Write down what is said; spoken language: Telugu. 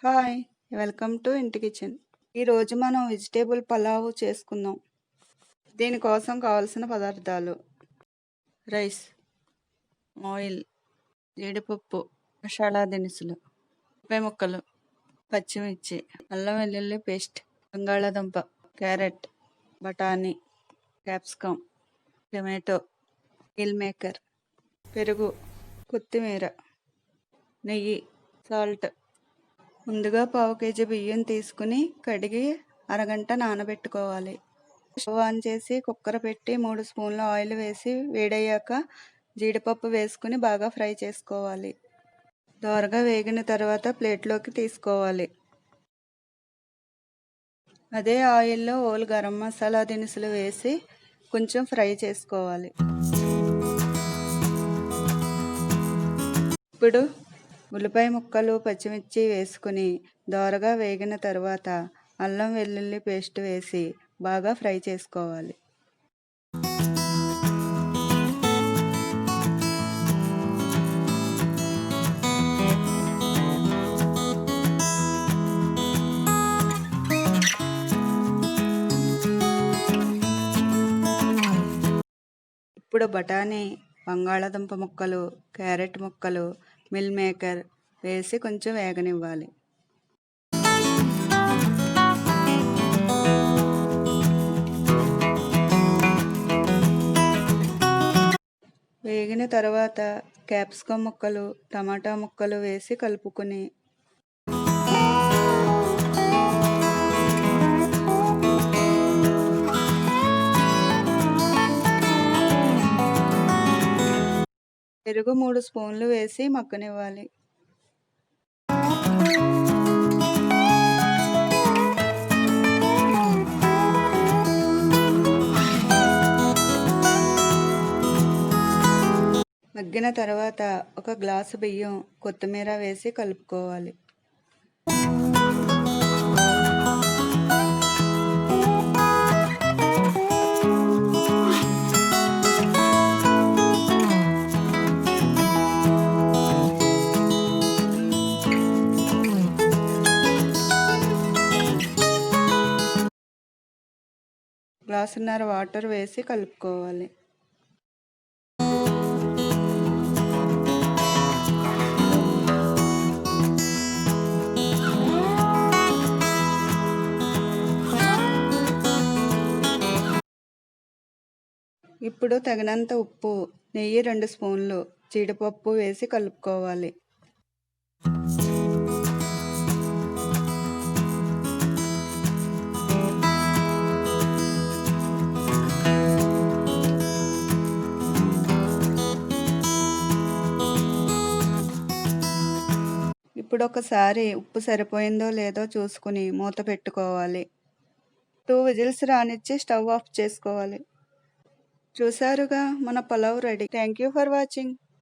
హాయ్! వెల్కమ్ టు ఇంటి కిచెన్. ఈరోజు మనం వెజిటేబుల్ పలావ్ చేసుకుందాం. దీనికోసం కావాల్సిన పదార్థాలు: రైస్, ఆయిల్, జీడిపప్పు, మసాలా దినుసులు, ఉల్లిపాయ ముక్కలు, పచ్చిమిర్చి, అల్లం వెల్లుల్లి పేస్ట్, బంగాళాదుంప, క్యారెట్, బఠానీ, క్యాప్సికమ్, టమాటో, మీల్ మేకర్, పెరుగు, కొత్తిమీర, నెయ్యి, సాల్ట్. ముందుగా పావు కేజీ బియ్యం తీసుకుని కడిగి అరగంట నానబెట్టుకోవాలి. స్టవ్ ఆన్ చేసి కుక్కర్ పెట్టి 3 స్పూన్ల ఆయిల్ వేసి వేడయ్యాక జీడిపప్పు వేసుకుని బాగా ఫ్రై చేసుకోవాలి. దోరగా వేగిన తర్వాత ప్లేట్లోకి తీసుకోవాలి. అదే ఆయిల్లో ఓల్ గరం మసాలా దినుసులు వేసి కొంచెం ఫ్రై చేసుకోవాలి. ఇప్పుడు ఉల్లిపాయ ముక్కలు, పచ్చిమిర్చి వేసుకుని దోరగా వేగిన తర్వాత అల్లం వెల్లుల్లి పేస్ట్ వేసి బాగా ఫ్రై చేసుకోవాలి. ఇప్పుడు బఠానీ, బంగాళాదుంప ముక్కలు, క్యారెట్ ముక్కలు, మిల్ మేకర్ వేసి కొంచెం వేగనివ్వాలి. వేగిన తర్వాత క్యాప్సికమ్ ముక్కలు, టమాటా ముక్కలు వేసి కలుపుకొని పెరుగు 3 స్పూన్లు వేసి మగ్గనివ్వాలి. మగ్గిన తర్వాత ఒక గ్లాసు బియ్యం, కొత్తిమీర వేసి కలుపుకోవాలి. గ్లాసున్నర వాటర్ వేసి కలుపుకోవాలి. ఇప్పుడు తగినంత ఉప్పు, నెయ్యి 2 స్పూన్లు, జీడిపప్పు వేసి కలుపుకోవాలి. ఇప్పుడు ఒకసారి ఉప్పు సరిపోయిందో లేదో చూసుకుని మూత పెట్టుకోవాలి. 2 విజిల్స్ రానిచ్చి స్టవ్ ఆఫ్ చేసుకోవాలి. చూసారుగా, మన pulao ready. Thank you for watching.